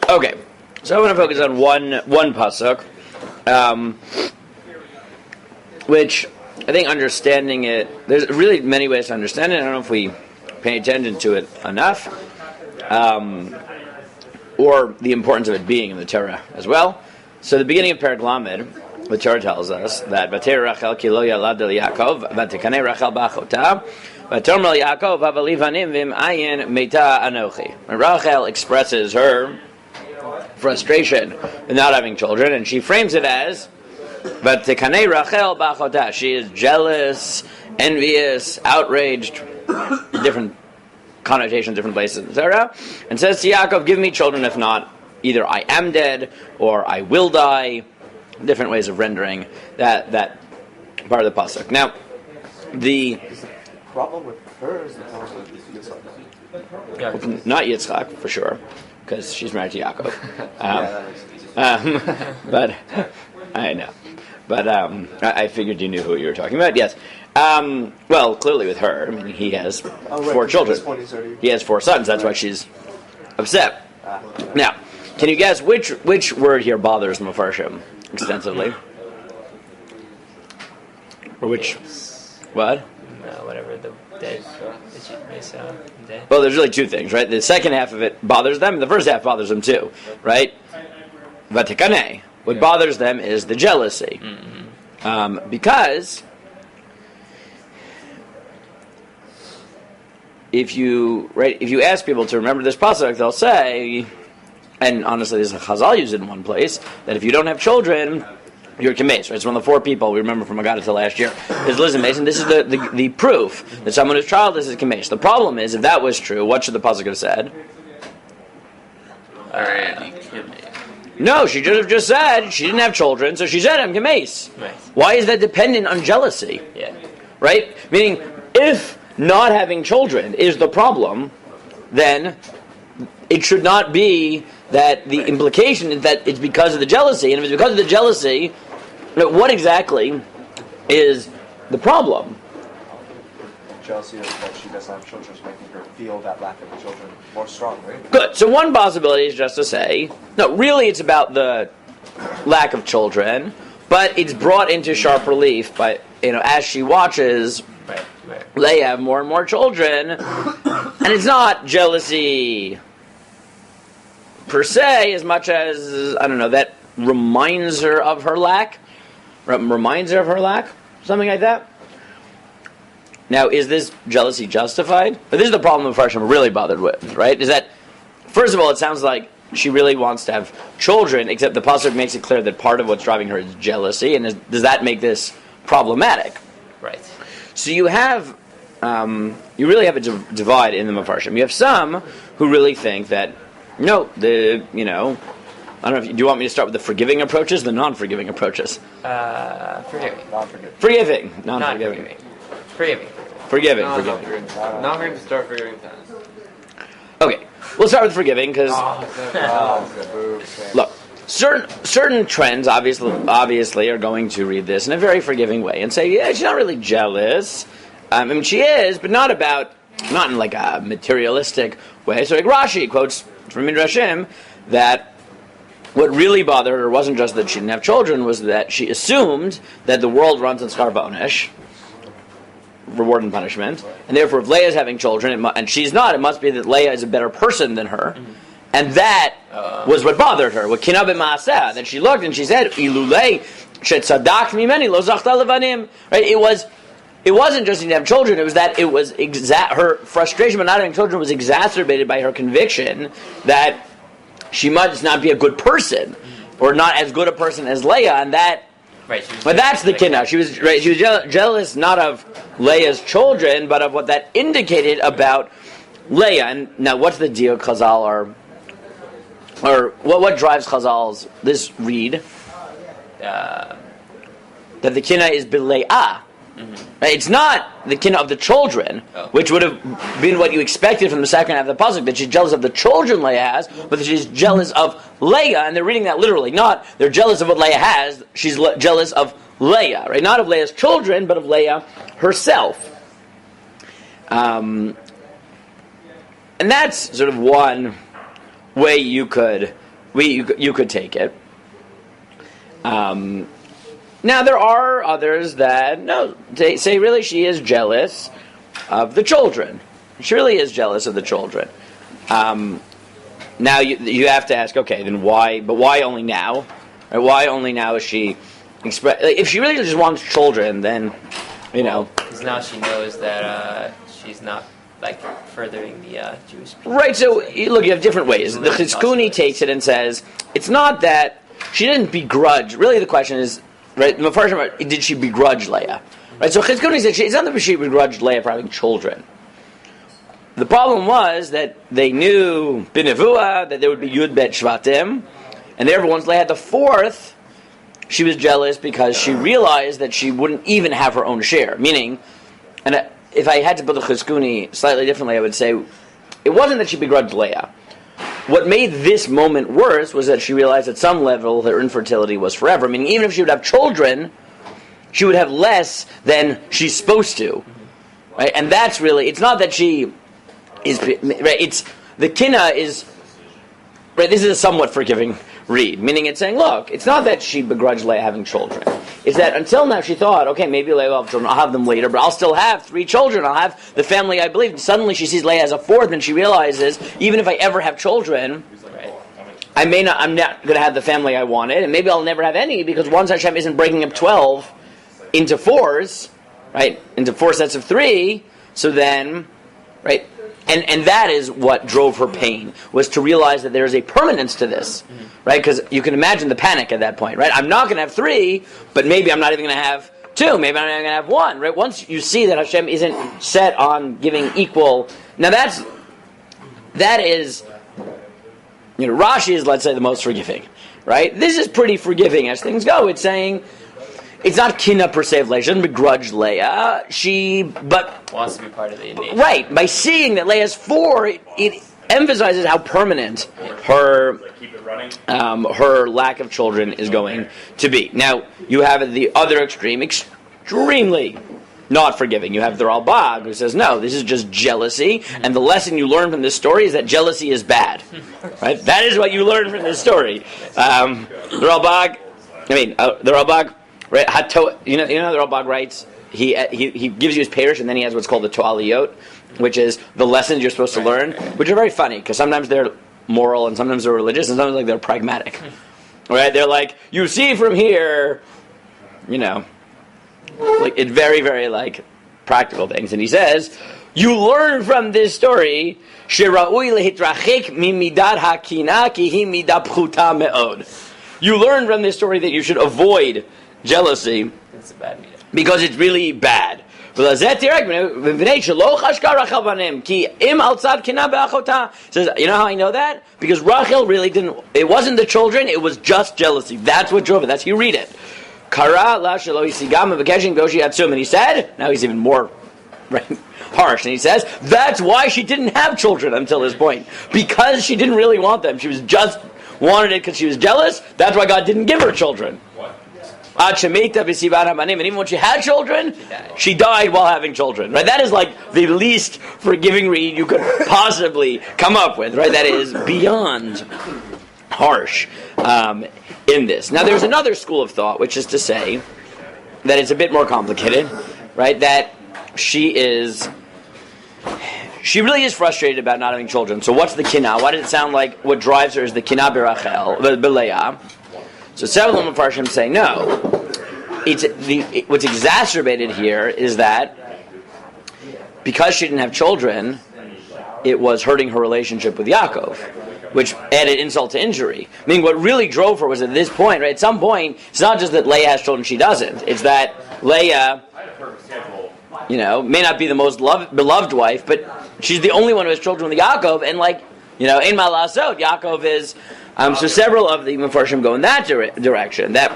Okay, so I want to focus on one pasuk, which I think understanding it, there's really many ways to understand it. I don't know if we pay attention to it enough, or the importance of it being in the Torah as well. So the beginning of Perek Lamed, the Torah tells us that Vatei Rachel ki lo yalad el Yaakov, vatikanei Rachel b'achota, v'tomer el Yaakov havali vanim v'im'ayin meita anochi. And Rachel expresses her frustration in not having children, and she frames it as vatikanei Rachel b'achota. She is jealous, envious, outraged, different connotations, different places in the Torah, and says to Yaakov, give me children, if not, either I am dead or I will die. Different ways of rendering that part of the pasuk. Now, the problem with her is the problem with Yitzchak. Not Yitzchak for sure, because she's married to Yaakov. But I know. But I figured you knew who you were talking about. Yes. Well, clearly with her, I mean, he has 4 children. He has 4 sons. That's why she's upset. Now, can you guess which word here bothers Mefarshim extensively? Or which? What? Whatever the dead. Well, there's really 2 things, right? The second half of it bothers them, and the first half bothers them too, right? Vatikanei. What bothers them is the jealousy, because if you ask people to remember this pasuk, they'll say, and honestly, this is a Chazal used it in one place, that if you don't have children, you're kamesh. Right? It's one of the 4 people we remember from Agadah last year. Is Liz Mason? This is the proof that someone who's childless is kamesh. The problem is, if that was true, what should the pasuk have said? No, she should have just said she didn't have children, so she said I'm kamesh. Right. Why is that dependent on jealousy? Yeah. Right? Meaning, if not having children is the problem, then it should not be that the implication is that it's because of the jealousy. And if it's because of the jealousy, what exactly is the problem? Jealousy is that she doesn't have children, is making her feel that lack of children more strongly. Good. So one possibility is just to say, no, really it's about the lack of children, but it's brought into sharp relief by, as she watches Leah have more and more children, and it's not jealousy per se as much as, I don't know, that reminds her of her lack, something like that. Now, is this jealousy justified? But this is the problem the Farshim are really bothered with, right? Is that, first of all, it sounds like she really wants to have children, except the pasuk makes it clear that part of what's driving her is jealousy, and does that make this problematic? Right. So you have, you really have a divide in the Mefarshim. You have some who really think that, no, I don't know, do you want me to start with the forgiving approaches, the non-forgiving approaches? Forgiving. Forgiving. Non-forgiving. Forgiving. Not going to start forgiving fast. Okay, we'll start with forgiving, because, look, certain trends obviously are going to read this in a very forgiving way and say, yeah, she's not really jealous. I mean, she is, but not in like a materialistic way. So like Rashi quotes from Midrashim that what really bothered her wasn't just that she didn't have children, was that she assumed that the world runs on Schar V'Onesh, reward and punishment, and therefore if Leah is having children, and she's not, it must be that Leah is a better person than her. And that was what bothered her. What kinah b'maaseh, that she looked and she said, "Ilulei shetzadakt mimeni lo zachta levanim." Right? It wasn't just she didn't have children. It was that it was her frustration about not having children was exacerbated by her conviction that she must not be a good person, or not as good a person as Leah, and that. Right. But that's the kinah. She was jealous not of Leah's children, but of what that indicated about Leah. And now, what's the deal? Chazal or what drives Chazal's this read? That the kinah is b'le'ah. Right? It's not the kinah of the children, which would have been what you expected from the second half of the pasuk, that she's jealous of the children Leah has, but that she's jealous of Leah, and they're reading that literally. Not they're jealous of what Leah has, she's jealous of Leah, right? Not of Leah's children, but of Leah herself. And that's sort of one way you could you could take it. Now there are others that they say really she is jealous of the children. She really is jealous of the children. Now you have to ask, okay, then why? But why only now? Right? Why only now is she if she really just wants children, then Because now she knows that she's not furthering the Jewish people. Right. So look, you have different ways. The Chizkuni takes it and says it's not that she didn't begrudge. Really, the question is, right? Did she begrudge Leah? Right. So Chizkuni said it's not that she begrudged Leah for having children. The problem was that they knew B'Nevuah that there would be Yud Bet Shvatim, and therefore once Leah had the fourth, she was jealous because she realized that she wouldn't even have her own share. Meaning, and if I had to put the Chizkuni slightly differently, I would say it wasn't that she begrudged Leah. What made this moment worse was that she realized at some level her infertility was forever. Meaning, even if she would have children, she would have less than she's supposed to. Right? And that's really, it's not that she is, right, it's, the kinna is, right, this is a somewhat forgiving read. Meaning it's saying, look, it's not that she begrudged Leah having children. It's that until now she thought, okay, maybe Leah will have children, I'll have them later, but I'll still have 3 children, I'll have the family I believe. And suddenly she sees Leah as a fourth, and she realizes, even if I ever have children, I'm not going to have the family I wanted, and maybe I'll never have any, because once Hashem isn't breaking up 12 into 4s, right, into 4 sets of 3, so then, right, and that is what drove her pain, was to realize that there is a permanence to this, right? Because you can imagine the panic at that point, right? I'm not going to have 3, but maybe I'm not even going to have 2. Maybe I'm not even going to have 1, right? Once you see that Hashem isn't set on giving equal, now that is, Rashi is, let's say, the most forgiving, right? This is pretty forgiving as things go. It's saying, it's not kinna per se of Leah. She doesn't begrudge Leah. But wants to be part of the nation. Right. By seeing that Leah's 4, it emphasizes how permanent her lack of children is going to be. Now, you have at the other extreme, extremely not forgiving. You have the Ralbag, who says, no, this is just jealousy, and the lesson you learn from this story is that jealousy is bad. Right? That is what you learn from this story. The Ralbag, right? The Ralbag writes, he gives you his parish, and then he has what's called the To'aliyot, which is the lessons you're supposed to learn, which are very funny, because sometimes they're moral, and sometimes they're religious, and sometimes they're pragmatic. Right? They're like, you see from here, it's very, very practical things. And he says, you learn from this story, Shira'ui lehitrachik mimidad hakina ki hi midah pchuta me'od. You learn from this story that you should avoid jealousy. It's a bad meeting. Because it's really bad. Says, you know how I know that? Because Rachel really didn't, it wasn't the children, it was just jealousy. That's what drove it. That's how you read it. And he said, now he's even more harsh, and he says, that's why she didn't have children until this point. Because she didn't really want them. She was just wanted it because she was jealous. That's why God didn't give her children. And even when she had children, she died while having children. Right? That is the least forgiving read you could possibly come up with. Right? That is beyond harsh in this. Now, there's another school of thought, which is to say that it's a bit more complicated. Right? That she really is frustrated about not having children. So what's the kinah? Why did it sound like what drives her is the kinah b'Leah? So several of the Mepharshim say no. What's exacerbated here is that because she didn't have children, it was hurting her relationship with Yaakov, which added insult to injury. I mean, what really drove her was at this point, right? At some point, it's not just that Leah has children, she doesn't. It's that Leah, may not be the most beloved wife, but she's the only one who has children with Yaakov, and in Malasot, Yaakov is. So several of the Mepharshim go in that direction. Right,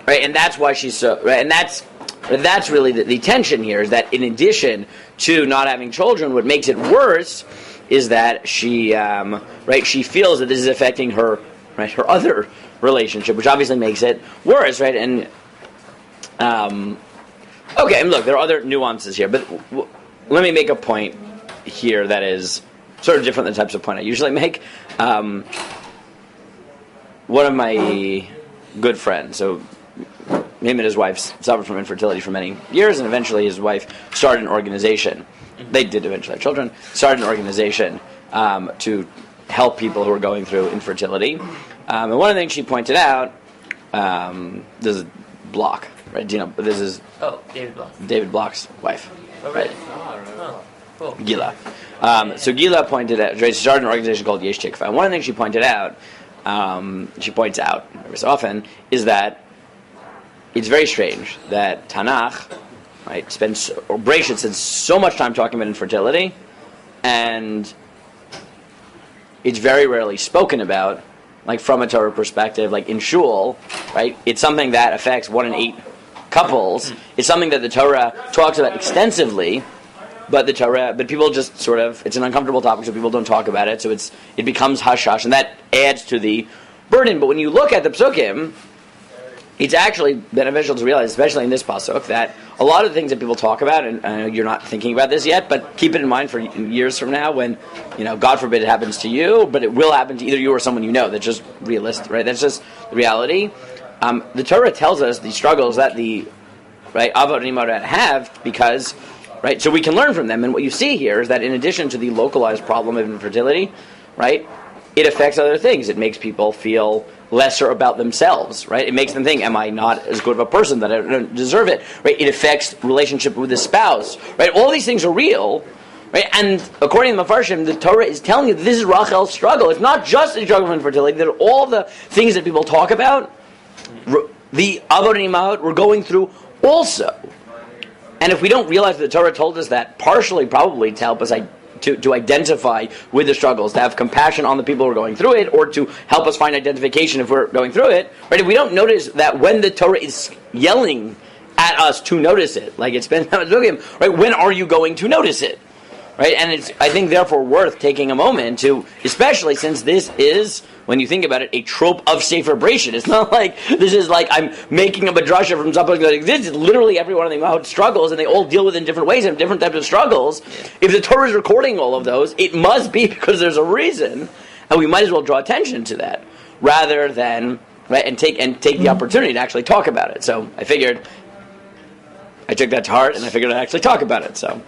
and that's why she's so. Right, and that's really the tension here, is that in addition to not having children, what makes it worse is that she feels that this is affecting her other relationship, which obviously makes it worse, right? And okay, and look, there are other nuances here, but let me make a point here that is sort of different than the types of point I usually make. One of my good friends, so him and his wife suffered from infertility for many years, and eventually his wife started an organization. They did eventually have children. Started an organization to help people who are going through infertility. And one of the things she pointed out, this is Block, right? Do you know? This is David Block. David Block's wife. Oh, really? Right? Oh, cool. Gila. So Gila pointed out, she started an organization called Yesh Tikva. And one of the things she pointed out, she points out every so often, is that it's very strange that Tanakh, right, Bereshit spends so much time talking about infertility, and it's very rarely spoken about, like from a Torah perspective, like in shul, right? It's something that affects 1 in 8 couples. It's something that the Torah talks about extensively, but people just sort of, it's an uncomfortable topic, so people don't talk about it. So it becomes hush-hush, and that adds to the burden. But when you look at the psukim, it's actually beneficial to realize, especially in this pasuk, that a lot of the things that people talk about, and you're not thinking about this yet, but keep it in mind for years from now when, God forbid it happens to you, but it will happen to either you or someone you know. That's just realistic, right? That's just the reality. The Torah tells us the struggles that the Avot and Imot have because, right, so we can learn from them. And what you see here is that in addition to the localized problem of infertility, right, it affects other things. It makes people feel lesser about themselves, right? It makes them think, am I not as good of a person that I don't deserve it, right? It affects relationship with the spouse, right? All these things are real, right? And according to Mefarshim, the Torah is telling you that this is Rachel's struggle. It's not just a struggle of infertility, that all the things that people talk about, the Avot and Imot were going through also. And if we don't realize that the Torah told us that, partially probably to help us to identify with the struggles, to have compassion on the people who are going through it, or to help us find identification if we're going through it, right? If we don't notice that when the Torah is yelling at us to notice it, like it's been, right? When are you going to notice it, right? And it's, I think, therefore worth taking a moment to, especially since this is, when you think about it, a trope of Sefer Bereshit. It's not like this is like I'm making a madrasha from something that exists. It's literally every one of them struggles, and they all deal with it in different ways and have different types of struggles. If the Torah is recording all of those, it must be because there's a reason, and we might as well draw attention to that rather than and take the opportunity to actually talk about it. So I figured I took that to heart, and I figured I'd actually talk about it. So.